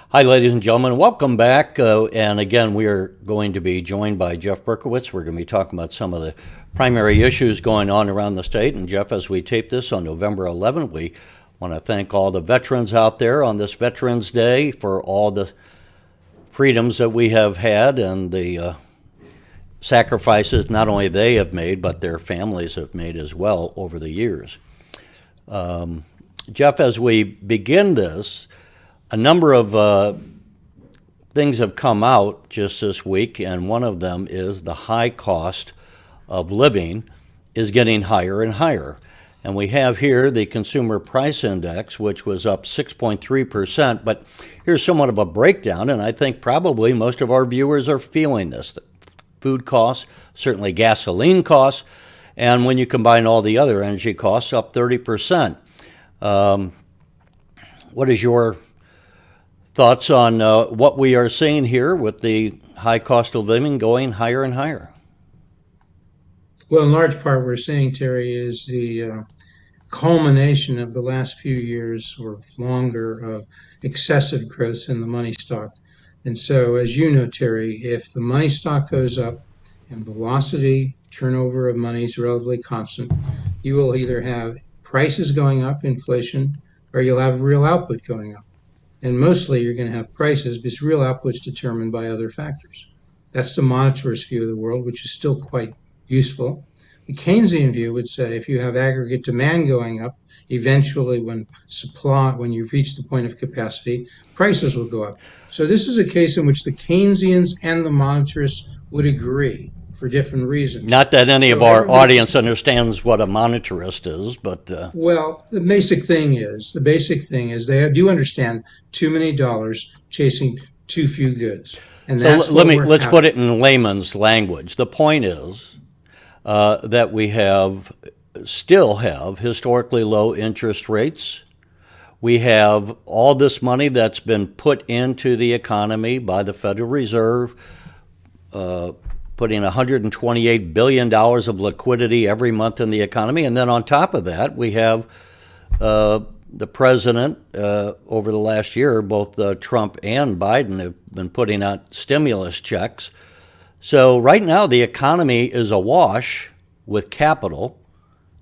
Hi, ladies and gentlemen. Welcome back. And again, we are going to be joined by Jeff Berkowitz. We're going to be talking about some of the primary issues going on around the state. And Jeff, as we tape this on November 11th, we want to thank all the veterans out there on this Veterans Day for all the freedoms that we have had and the sacrifices not only they have made, but their families have made as well over the years. Jeff, as we begin this, a number of things have come out just this week, and one of them is the high cost of living is getting higher and higher. And we have here the Consumer Price Index, which was up 6.3%, but here's somewhat of a breakdown, and I think probably most of our viewers are feeling this. The food costs, certainly gasoline costs, and when you combine all the other energy costs, up 30%. What is your thoughts on what we are seeing here with the high cost of living going higher and higher? Well, in large part, we're seeing, Terry, is the culmination of the last few years or longer of excessive growth in the money stock. And so, as you know, Terry, if the money stock goes up and velocity, turnover of money is relatively constant, you will either have prices going up, inflation, or you'll have real output going up. And mostly you're going to have prices because real output is determined by other factors. That's the monetarist view of the world, which is still quite useful. The Keynesian view would say if you have aggregate demand going up, eventually when you've reached the point of capacity, prices will go up. So this is a case in which the Keynesians and the monetarists would agree for different reasons. Not that any of our audience understands what a monetarist is, but well, the basic thing is they do understand too many dollars chasing too few goods, and that's let's put it in layman's language. The point is that we still have historically low interest rates. We have all this money that's been put into the economy by the Federal Reserve, putting $128 billion of liquidity every month in the economy. And then on top of that, we have the president over the last year, both Trump and Biden have been putting out stimulus checks. So right now the economy is awash with capital,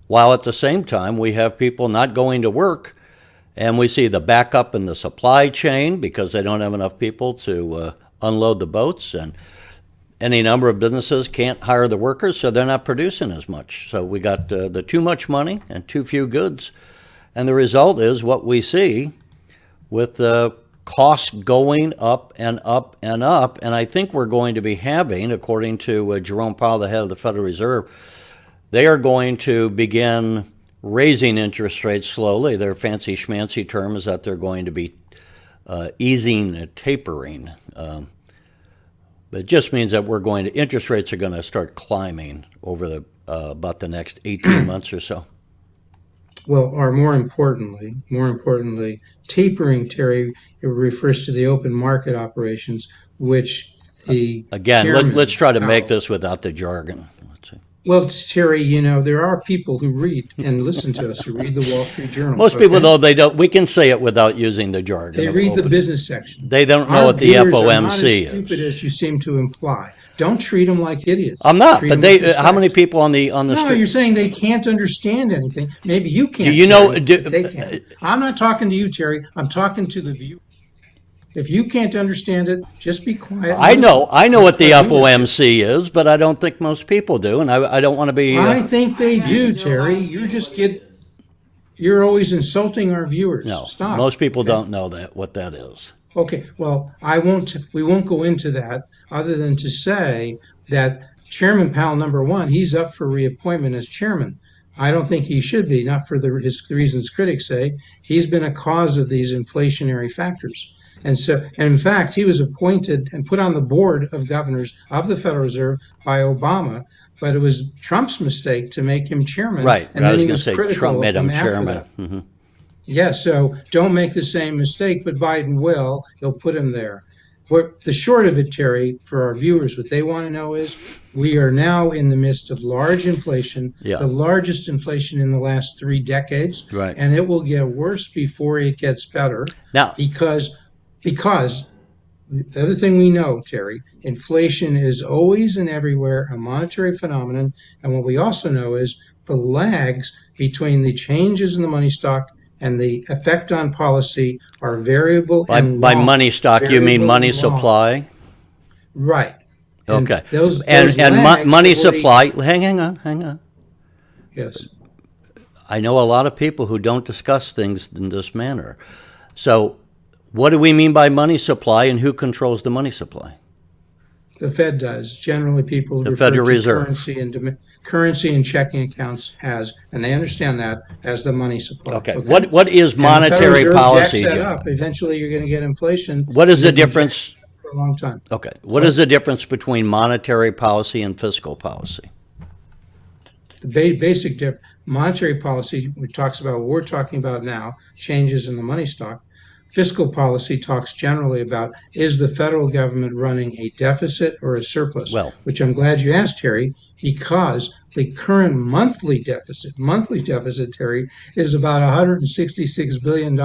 while at the same time we have people not going to work. And we see the backup in the supply chain because they don't have enough people to unload the boats, and any number of businesses can't hire the workers, so they're not producing as much. So we got the too much money and too few goods. And the result is what we see with the costs going up and up and up. And I think we're going to be having, according to Jerome Powell, the head of the Federal Reserve, they are going to begin raising interest rates slowly. Their fancy schmancy term is that they're going to be easing, tapering. But it just means that interest rates are going to start climbing over about the next 18 months or so. Well, or more importantly, tapering, Terry, it refers to the open market operations, which let's try to make this without the jargon. Well, Terry, there are people who read and listen to us who read the Wall Street Journal. Most people, though, they don't. We can say it without using the jargon. They read the business section. They don't know what the FOMC is. Not as stupid as you seem to imply. Don't treat them like idiots. I'm not. But how many people on the street? No, you're saying they can't understand anything. Maybe you can't. Do you know? They can. I'm not talking to you, Terry. I'm talking to the viewer. If you can't understand it, just be quiet. I know what the FOMC is, but I don't think most people do, and I don't want to be. I think they do, Terry. You're always insulting our viewers. No, stop. Most people don't know what that is. Okay, well, we won't go into that other than to say that Chairman Powell, number one, he's up for reappointment as chairman. I don't think he should be, not for the reasons critics say. He's been a cause of these inflationary factors. And in fact, he was appointed and put on the board of governors of the Federal Reserve by Obama, but it was Trump's mistake to make him chairman. Right. And then he was critical Trump made him chairman. Mm-hmm. Yeah, so don't make the same mistake, but Biden will. He'll put him there. The short of it, Terry, for our viewers, what they want to know is we are now in the midst of large inflation, the largest inflation in the last 3 decades, right. And it will get worse before it gets better. Now, because Because the other thing we know, Terry, inflation is always and everywhere a monetary phenomenon. And what we also know is the lags between the changes in the money stock and the effect on policy are variable and By long. money stock, you mean Variable money and long. supply? Right. And Okay. those lags Money have already, supply, hang on. yes, I know a lot of people who don't discuss things in this manner. So, what do we mean by money supply, and who controls the money supply? the Fed does. Generally, people The refer Federal to Reserve. currency and checking accounts as, and they understand that as the money supply. Okay. Okay. What is And the Federal monetary Reserve jacks policy, that up. John? Eventually, you're going to get inflation, What is and the they've been jacking difference? it up for a long time. Okay. What is What? the difference between monetary policy and fiscal policy? The basic monetary policy, which talks about what we're talking about now, changes in the money stock. Fiscal policy talks generally about is the federal government running a deficit or a surplus, Well, which I'm glad you asked, Terry, because the current monthly deficit, Terry, is about $166 billion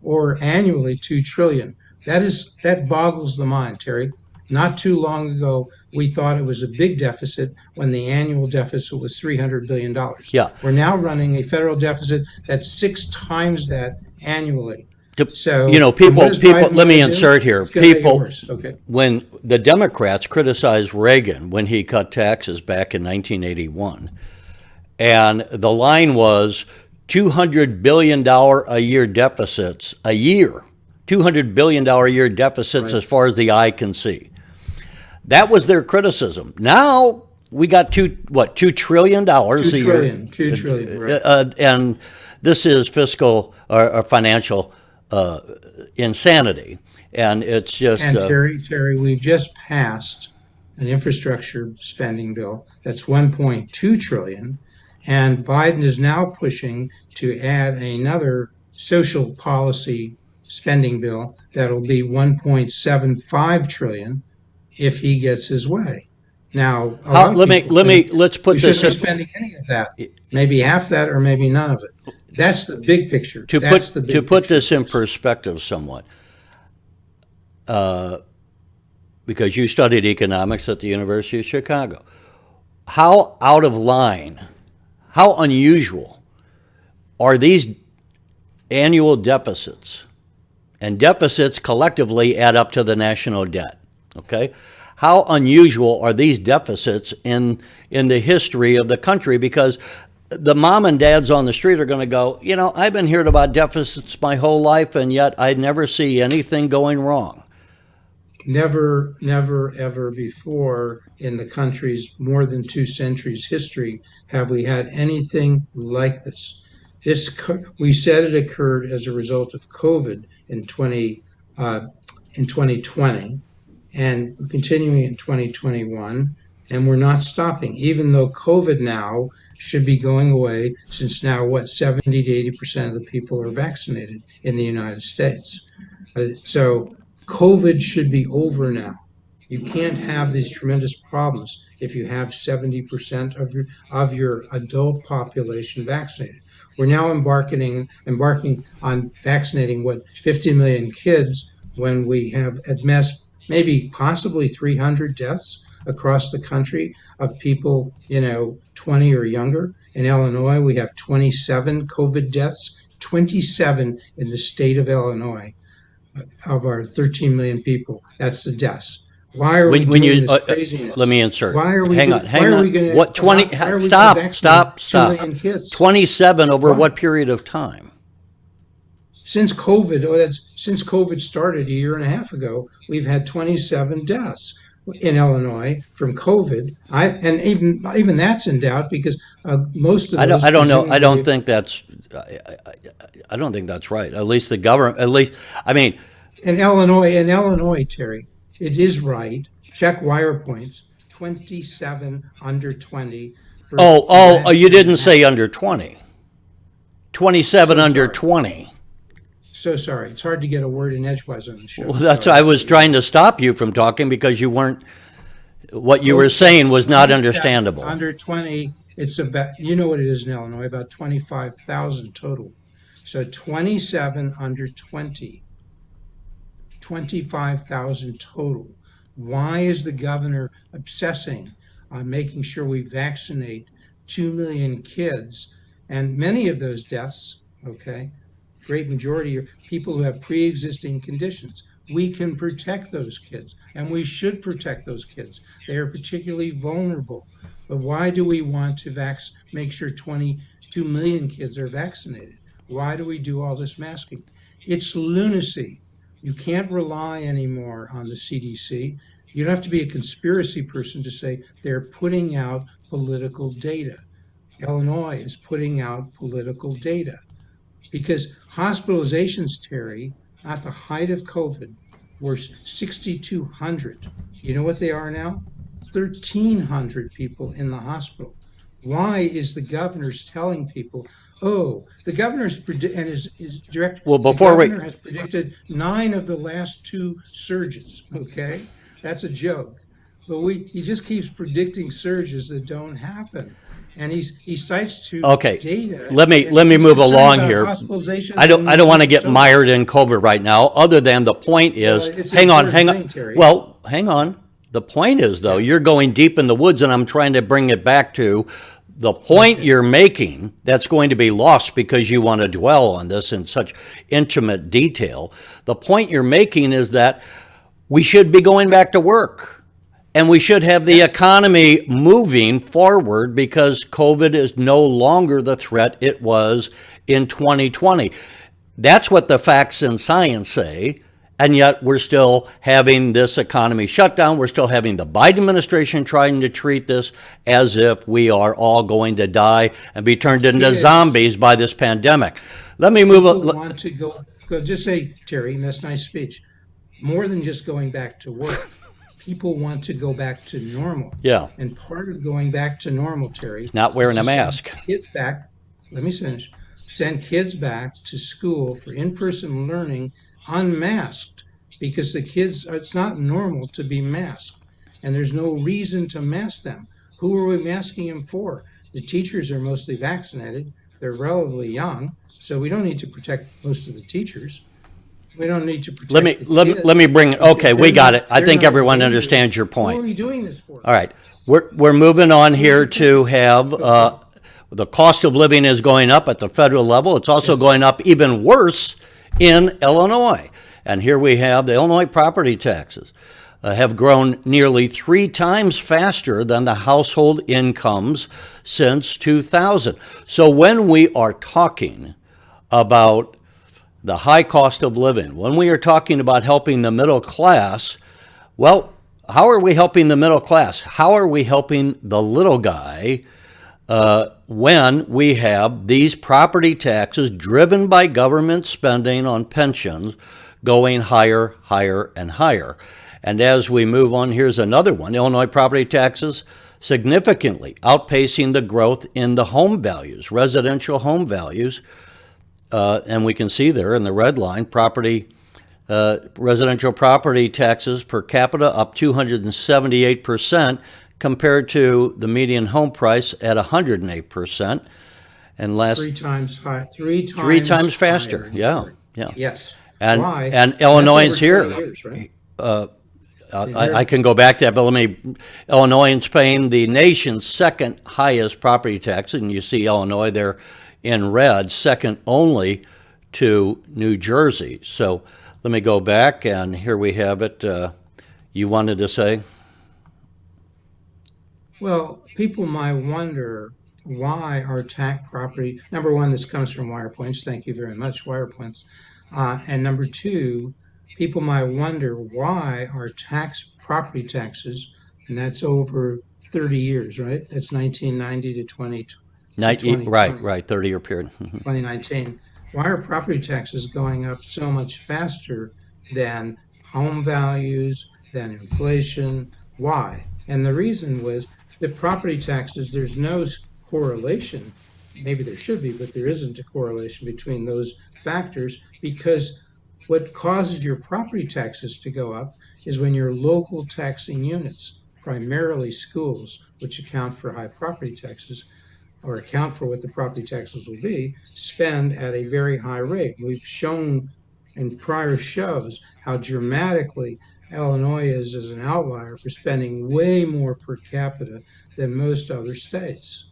or annually 2 trillion. That boggles the mind, Terry. Not too long ago, we thought it was a big deficit when the annual deficit was $300 billion. yeah. We're now running a federal deficit that's 6 times that annually. To, So, and what people, does people. Biden Let want me to do? insert here. It's going to make it People, worse. Okay. when the Democrats criticized Reagan when he cut taxes back in 1981, and the line was $200 billion a year deficits a year, $200 billion a year deficits Right. as far as the eye can see. That was their criticism. Now we got $2 trillion Two a year, trillion. 2 trillion. Right. and this is fiscal or financial insanity, and it's just And Terry, we've just passed an infrastructure spending bill that's 1.2 trillion, and Biden is now pushing to add another social policy spending bill that'll be 1.75 trillion if he gets his way. Now, a how. lot of people think Let's we put shouldn't this be in, spending any of that, maybe half that or maybe none of it. That's the big picture. to That's the put big picture, this in folks. perspective somewhat, because you studied economics at the University of Chicago. How out of line, how unusual are these annual deficits? And deficits collectively add up to the national debt. Okay, how unusual are these deficits in the history of the country? Because the mom and dads on the street are going to go, I've been hearing about deficits my whole life, and yet I never see anything going wrong. Never, never, ever before in the country's more than 2 centuries history have we had anything like this. We said it occurred as a result of COVID uh, in 2020 and continuing in 2021, and we're not stopping, even though COVID now should be going away since now what 70 to 80% of the people are vaccinated in the United States. So COVID should be over now. You can't have these tremendous problems if you have 70% of your adult population vaccinated. We're now embarking on vaccinating what 50 million kids when we have at best maybe possibly 300 deaths across the country of people 20 or younger. In Illinois, we have 27 COVID deaths, 27 in the state of Illinois of our 13 million people. That's the deaths. Why are we When doing you this let me craziness? insert. Why are we Hang do, on, why hang are on. we going What to allow, why are we going to vaccinate 2 stop. million kids? 27 over Why? what period of time? Since COVID started a year and a half ago, we've had 27 deaths in Illinois from COVID. And even that's in doubt because most of those I don't know. presumably I don't think that's right. At least the government. At least I mean. in Illinois, Terry, it is right. Check wire points. 27 under 20 for the Oh, last you year and didn't a half. say under 20. 27 So under sorry. 20. So sorry. It's hard to get a word in edgewise on the show. Well, So that's I I was apologize. trying to stop you from talking because you weren't. What you were Oh, saying was not 27 understandable. under 20. It's about, you know what it is in Illinois, about 25,000 total. So 27 under 20 25,000 total. Why is the governor obsessing on making sure we vaccinate 2 million kids? And many of those deaths, okay, great majority are people who have pre-existing conditions. We can protect those kids, and we should protect those kids. They are particularly vulnerable. But why do we want to make sure 22 million kids are vaccinated? Why do we do all this masking? It's lunacy. You can't rely anymore on the CDC. You don't have to be a conspiracy person to say they're putting out political data. Illinois is putting out political data because hospitalizations, Terry, at the height of COVID were 6,200. You know what they are now? 1,300 people in the hospital. Why is the governor's telling people, oh, the governor's and his direct, Well, the before we governor has predicted 9 of the last 2 surges. Okay, that's a joke. But he just keeps predicting surges that don't happen, and he cites to Okay, data, let and me he's move concerned along about here. hospitalizations I don't and want to get Minnesota. mired in COVID right now. Other than the point Well, is, it's an important thing, Terry. Well, hang on. The point is though, Yeah. you're going deep in the woods, and I'm trying to bring it back to the point Okay. you're making. That's going to be lost because you want to dwell on this in such intimate detail. The point you're making is that we should be going back to work. And we should have the Yes. economy moving forward because COVID is no longer the threat it was in 2020. That's what the facts and science say. And yet we're still having this economy shut down. We're still having the Biden administration trying to treat this as if we are all going to die and be turned into Kids, zombies by this pandemic. Let me people move. want to go. Just say, Terry, and that's a nice speech. More than just going back to work, people want to go back to normal. Yeah, And part of going back to normal, Terry, not is wearing a to send mask. kids back. Let me finish. Send kids back to school for in person learning unmasked because the kids, it's not normal to be masked. And there's no reason to mask them. Who are we masking them for? The teachers are mostly vaccinated, they're relatively young, so we don't need to protect most of the teachers. We don't need to protect the Let me kids bring. Okay, because we got it. I they're think not in everyone danger. understands your Who are point. we doing this for? All right, we're moving on Who are here we to have okay? the cost of living is going up at the federal level. It's also Yes. going up even worse in Illinois. And here we have the Illinois property taxes have grown nearly 3 times faster than the household incomes since 2000. So when we are talking about the high cost of living, when we are talking about helping the middle class, well, how are we helping the middle class? How are we helping the little guy when we have these property taxes driven by government spending on pensions going higher, higher, and higher? And as we move on, here's another one. Illinois property taxes significantly outpacing the growth in the home values, residential home values. And we can see there in the red line, residential property taxes per capita up 278% compared to the median home price at 108%. And last 3 times high, three 3 times times faster. higher. Yeah, yeah. Yes. And Why? and And that's Illinois over is 20 here. years, right? I can go back to that, but let me. Illinois is paying the nation's second highest property tax, and you see Illinois there in red, second only to New Jersey. So let me go back, and here we have it. You wanted to say? Well, people might wonder why our tax property, number one, this comes from Wire Points. Thank you very much, Wire Points. And number two, people might wonder why our property taxes, and that's over 30 years, right? That's 1990 to 20 to Right, 2020. right, 30-year period. 2019. Why are property taxes going up so much faster than home values, than inflation? Why? And the reason was that property taxes, there's no correlation. Maybe there should be, but there isn't a correlation between those factors because what causes your property taxes to go up is when your local taxing units, primarily schools, which account for high property taxes, or account for what the property taxes will be, spend at a very high rate. We've shown and prior shows how dramatically Illinois is as an outlier for spending way more per capita than most other states.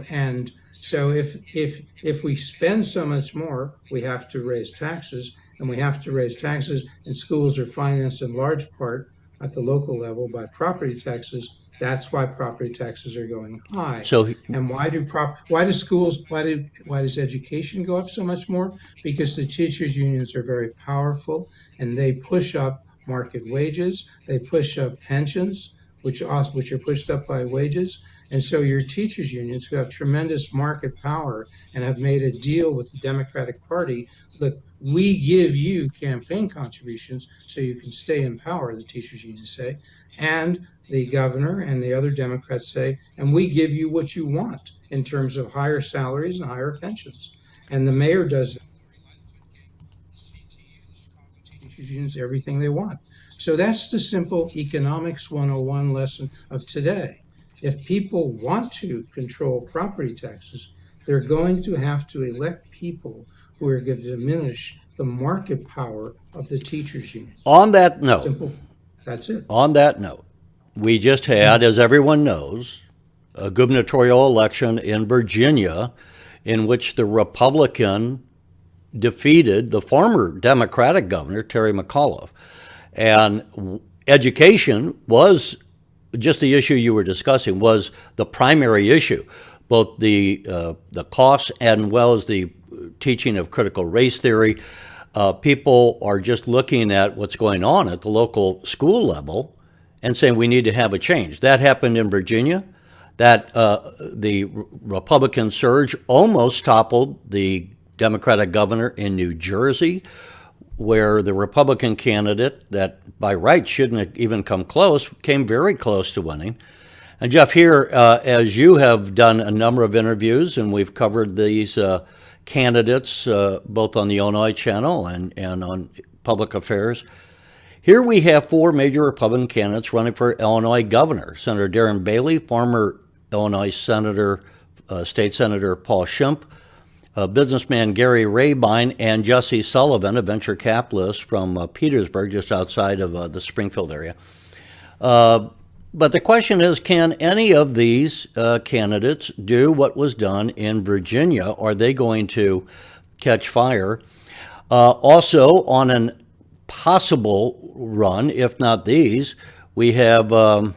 And so if we spend so much more, we have to raise taxes, and we have to raise taxes, and schools are financed in large part at the local level by property taxes. That's why property taxes are going high. So And why does education go up so much more? Because the teachers unions are very powerful, and they push up market wages, they push up pensions, which are pushed up by wages. And so your teachers unions, who have tremendous market power and have made a deal with the Democratic Party, look, we give you campaign contributions so you can stay in power, the teachers unions say. And the governor and the other Democrats say, and we give you what you want in terms of higher salaries and higher pensions. And the mayor does teachers unions everything they want. So that's the simple economics 101 lesson of today. If people want to control property taxes, they're going to have to elect people who are going to diminish the market power of the teachers unions. on that note, Simple. That's it. on that note, we just had, as everyone knows, a gubernatorial election in Virginia in which the Republican defeated the former Democratic governor, Terry McAuliffe. And education was just the issue you were discussing, was the primary issue, both the costs and well as the teaching of critical race theory. People are just looking at what's going on at the local school level and saying we need to have a change. That happened in Virginia. That the Republican surge almost toppled the Democratic governor in New Jersey, where the Republican candidate that by rights shouldn't have even come close, came very close to winning. And Jeff, here, as you have done a number of interviews, and we've covered these candidates both on the Illinois Channel and on Public Affairs, here we have four major Republican candidates running for Illinois governor. Senator Darren Bailey, former Illinois Senator, State Senator Paul Schimpf, businessman Gary Rabine, and Jesse Sullivan, a venture capitalist from Petersburg, just outside of the Springfield area. But the question is, can any of these candidates do what was done in Virginia? Are they going to catch fire? Also, on an possible run, if not these, we have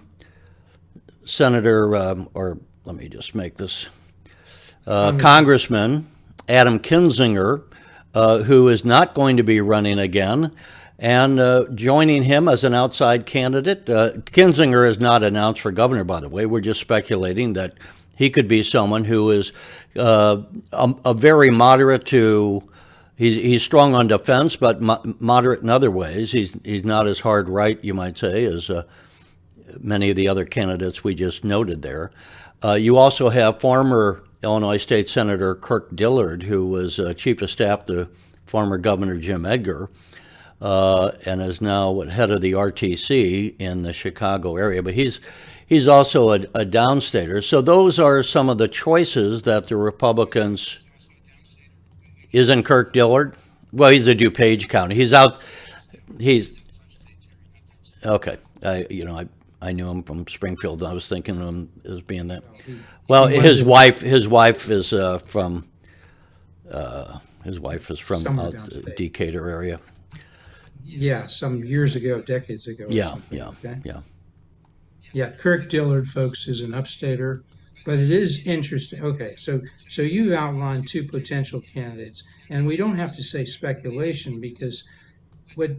Senator, or let me just make this, Congressman Adam Kinzinger, who is not going to be running again, and joining him as an outside candidate. Kinzinger is not announced for governor, by the way. We're just speculating that he could be someone who is a very moderate to, he's strong on defense, but moderate in other ways. He's not as hard right, you might say, as many of the other candidates we just noted there. You also have former Illinois State Senator Kirk Dillard, who was chief of staff to former Governor Jim Edgar, and is now head of the RTC in the Chicago area. But he's also a downstater. So those are some of the choices that the Republicans. Isn't Kirk Dillard? Well, he's a DuPage County. He's out. He's okay. I knew him from Springfield. I was thinking of him as being that. Well, his wife is from out Decatur area. Yeah, some years ago, decades ago. Yeah. Yeah, Kirk Dillard, folks, is an upstater, but it is interesting. Okay, so you outlined two potential candidates, and we don't have to say speculation because what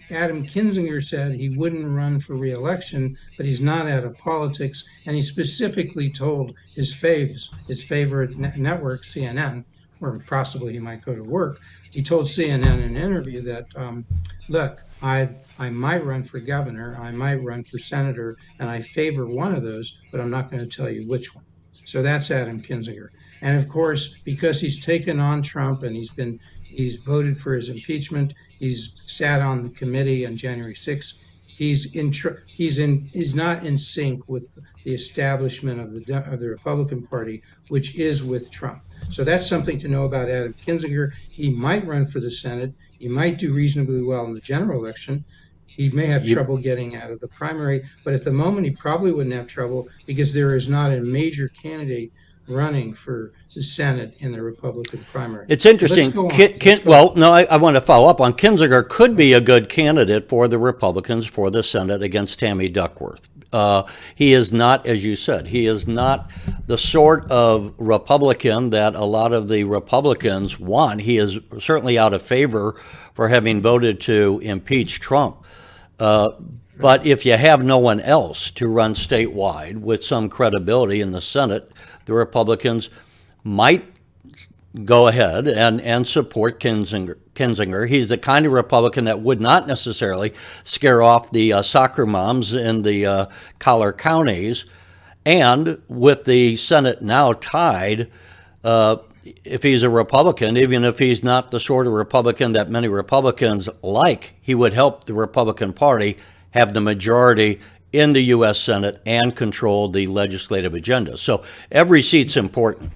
Adam Kinzinger said, he wouldn't run for re-election, but he's not out of politics, and he specifically told his favorite network, CNN, where possibly he might go to work. He told CNN in an interview that, look, I might run for governor, I might run for senator, and I favor one of those, but I'm not going to tell you which one. So that's Adam Kinzinger. And of course, because he's taken on Trump and he's voted for his impeachment, he's sat on the committee on January 6th. He's not in sync with the establishment of the Republican Party, which is with Trump. So that's something to know about Adam Kinzinger. He might run for the Senate. He might do reasonably well in the general election. He may have You, trouble getting out of the primary, but at the moment, he probably wouldn't have trouble because there is not a major candidate running for the Senate in the Republican primary. it's But let's interesting. go on. Let's go on. Well, no, I want to follow up on Kinzinger. Could be a good candidate for the Republicans for the Senate against Tammy Duckworth. He is not, as you said, he is not the sort of Republican that a lot of the Republicans want. He is certainly out of favor for having voted to impeach Trump. But if you have no one else to run statewide with some credibility in the Senate, the Republicans might go ahead and support Kinzinger. He's the kind of Republican that would not necessarily scare off the soccer moms in the collar counties. And with the Senate now tied, if he's a Republican, even if he's not the sort of Republican that many Republicans like, he would help the Republican Party have the majority in the U.S. Senate and control the legislative agenda. So every seat's important.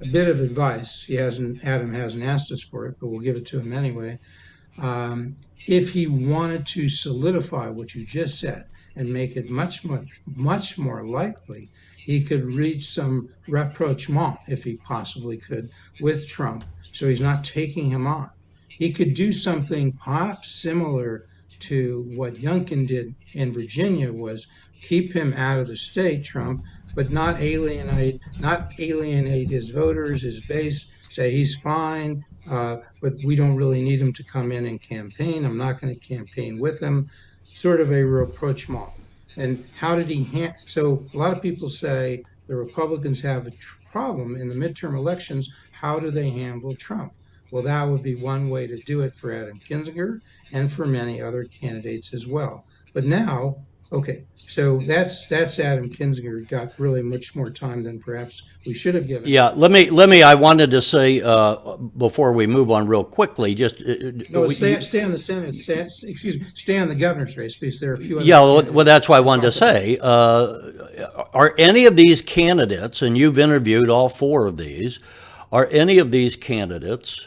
A bit of advice. Adam hasn't asked us for it, but we'll give it to him anyway. If he wanted to solidify what you just said and make it much more likely, he could reach some rapprochement, if he possibly could, with Trump, so he's not taking him on. He could do something perhaps similar to what Youngkin did in Virginia, was keep him out of the state, Trump, but not alienate his voters, his base, say he's fine, but we don't really need him to come in and campaign. I'm not going to campaign with him. Sort of a rapprochement. And how did he? So a lot of people say the Republicans have a problem in the midterm elections. How do they handle Trump? Well, that would be one way to do it for Adam Kinzinger and for many other candidates as well. But now, okay, so that's Adam Kinzinger got really much more time than perhaps we should have given. Yeah, I wanted to say before we move on real quickly, just No, stay on the Senate. Stay on the governor's race because there are a few other. yeah. Well, that's what I wanted to say. Are any of these candidates, and you've interviewed all four of these, are any of these candidates,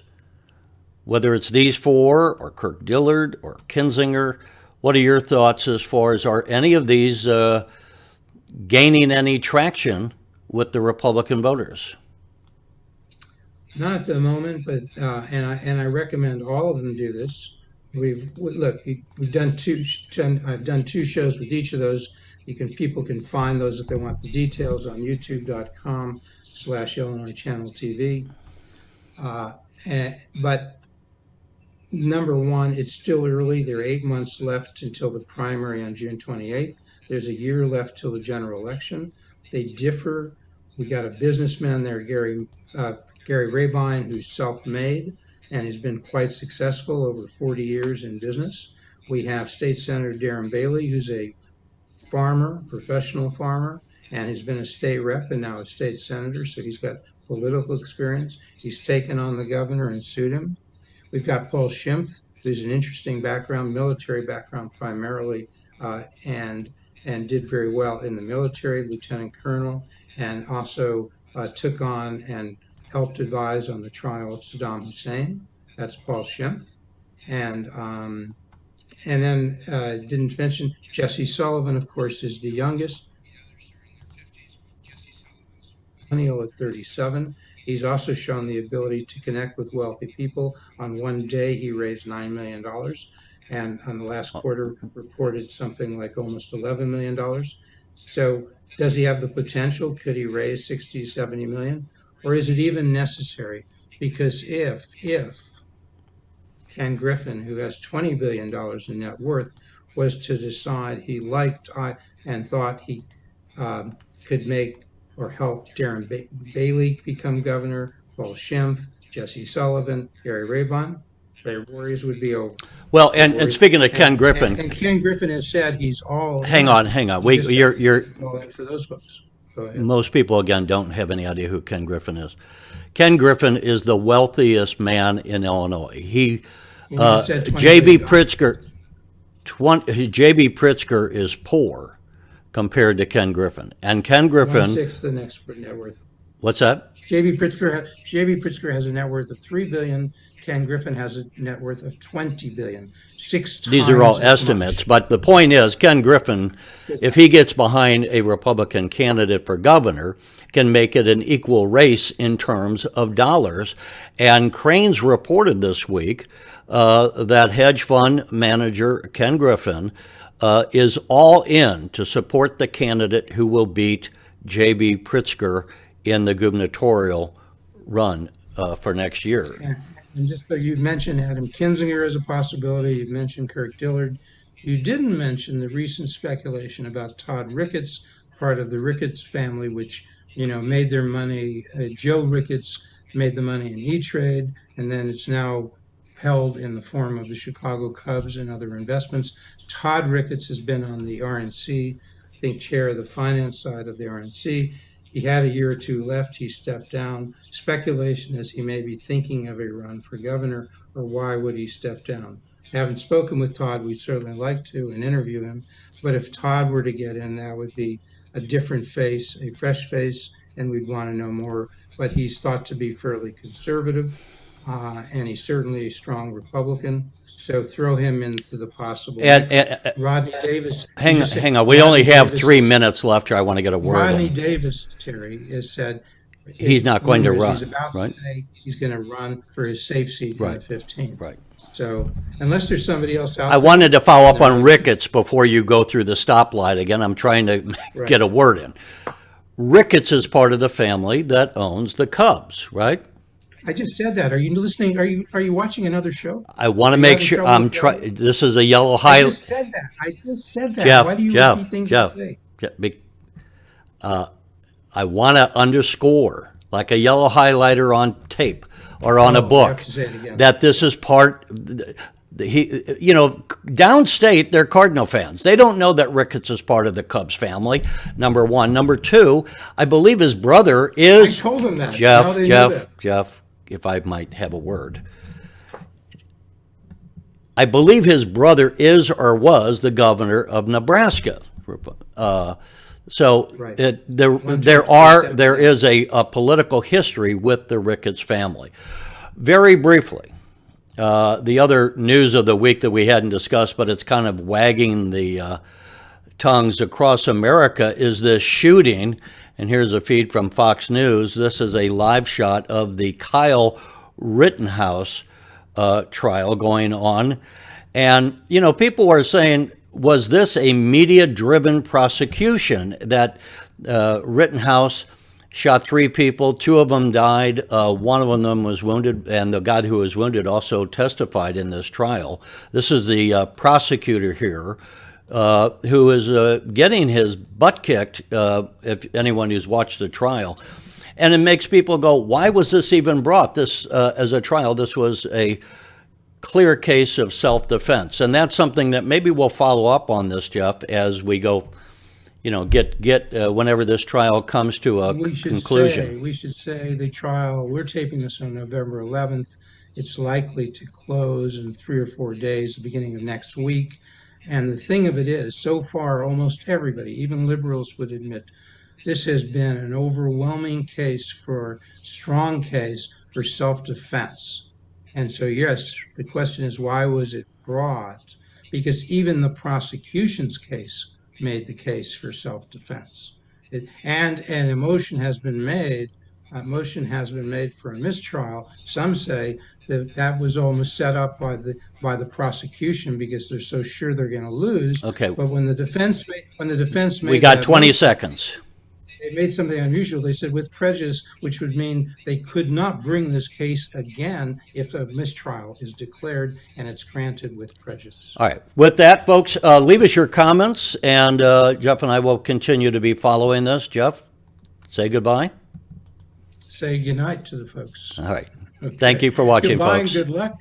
whether it's these four or Kirk Dillard or Kinzinger, what are your thoughts as far as are any of these gaining any traction with the Republican voters? Not at the moment, but I recommend all of them do this. We've done I've done two shows with each of those. People can find those if they want the details on youtube.com/IllinoisChannelTV. But number one, it's still early. There are 8 months left until the primary on June 28th. There's a year left till the general election. They differ. We got a businessman there, Gary Rabine, who's self-made and has been quite successful over 40 years in business. We have State Senator Darren Bailey, who's a farmer, professional farmer, and has been a state rep and now a state senator, so he's got political experience. He's taken on the governor and sued him. We've got Paul Schimpf, who's an interesting background, military background primarily, and did very well in the military, lieutenant colonel, and also took on and helped advise on the trial of Saddam Hussein. That's Paul Schimpf. And then didn't mention Jesse Sullivan, of course, is the youngest. At 37. He's also shown the ability to connect with wealthy people. On one day, he raised $9 million, and on the last quarter, reported something like almost $11 million. So does he have the potential? Could he raise 60, 70 million? Or is it even necessary? Because if Ken Griffin, who has $20 billion in net worth, was to decide he liked and thought he could make or help Darren Bailey become governor, Paul Schimpf, Jesse Sullivan, Gary Rabine, the Warriors would be over. Well, and speaking of Ken Griffin, and Ken Griffin has said he's all. Hang on. Wait, you're all in for those folks. Go ahead. Most people again don't have any idea who Ken Griffin is. Ken Griffin is the wealthiest man in Illinois. J.B. Pritzker is poor compared to Ken Griffin. And Ken Griffin, 1/6 the next net worth. What's that? J.B. Pritzker has a net worth of $3 billion. Ken Griffin has a net worth of 20 billion, six These are all times as estimates, much. but the point is, Ken Griffin, if he gets behind a Republican candidate for governor, can make it an equal race in terms of dollars. And Crain's reported this week that hedge fund manager Ken Griffin is all in to support the candidate who will beat J.B. Pritzker in the gubernatorial run for next year. And just so you mentioned Adam Kinzinger as a possibility, you mentioned Kirk Dillard. You didn't mention the recent speculation about Todd Ricketts, part of the Ricketts family, which made their money. Joe Ricketts made the money in E-Trade, and then it's now held in the form of the Chicago Cubs and other investments. Todd Ricketts has been on the RNC, I think chair of the finance side of the RNC. He had a year or two left. He stepped down. Speculation is he may be thinking of a run for governor, or why would he step down? I haven't spoken with Todd. We'd certainly like to and interview him. But if Todd were to get in, that would be a different face, a fresh face, and we'd want to know more. But he's thought to be fairly conservative, and he's certainly a strong Republican. So throw him into the possible mix. Rodney Davis. Hang on. We only have 3 minutes left here. I want to get a word Rodney in. Davis, Terry, has said He's not going to run. He's about right? to say he's going to run for his safe seat in Right. the 15th. Right. So unless there's somebody else out I there, wanted to follow up on Ricketts before you go through the stoplight again. I'm trying to Right. get a word in. Ricketts is part of the family that owns the Cubs, right? I just said that. Are you listening? Are you watching another show? I want to Are you make having sure trouble I'm with trying. This is a yellow I highlight. just said that. I just said that. Jeff, Why do you Jeff, repeat things Jeff, you say? I want to underscore, like a yellow highlighter on tape or on a Oh, you book, have to say it again. that this is part. Downstate, they're Cardinal fans. They don't know that Ricketts is part of the Cubs family, number one. Number two, I believe his brother is. I told him that. Now they know that. Jeff, if I might have a word. I believe his brother is or was the governor of Nebraska. So Right. there is a political history with the Ricketts family. Very briefly, the other news of the week that we hadn't discussed, but it's kind of wagging the tongues across America, is this shooting. And here's a feed from Fox News. This is a live shot of the Kyle Rittenhouse trial going on. And, people are saying, was this a media-driven prosecution that Rittenhouse shot 3 people, 2 of them died, one of them was wounded, and the guy who was wounded also testified in this trial. This is the prosecutor here who is getting his butt kicked, if anyone who's watched the trial. And it makes people go, why was this even brought this as a trial? This was a clear case of self-defense. And that's something that maybe we'll follow up on this, Jeff, as we go, whenever this trial comes to a conclusion. We should say the trial, we're taping this on November 11th. It's likely to close in 3 or 4 days, the beginning of next week. And the thing of it is, so far, almost everybody, even liberals, would admit this has been an overwhelming strong case for self-defense. And so, yes, the question is, why was it brought? Because even the prosecution's case made the case for self-defense. And a motion has been made. A motion has been made for a mistrial. Some say that was almost set up by the prosecution because they're so sure they're going to lose. Okay. But when the defense made We got that 20 motion, seconds. they made something unusual. They said with prejudice, which would mean they could not bring this case again if a mistrial is declared and it's granted with prejudice. All right. With that, folks, leave us your comments, and Jeff and I will continue to be following this. Jeff, say goodbye. Say goodnight to the folks. All right. Okay. Thank you for watching, Goodbye folks. and good luck.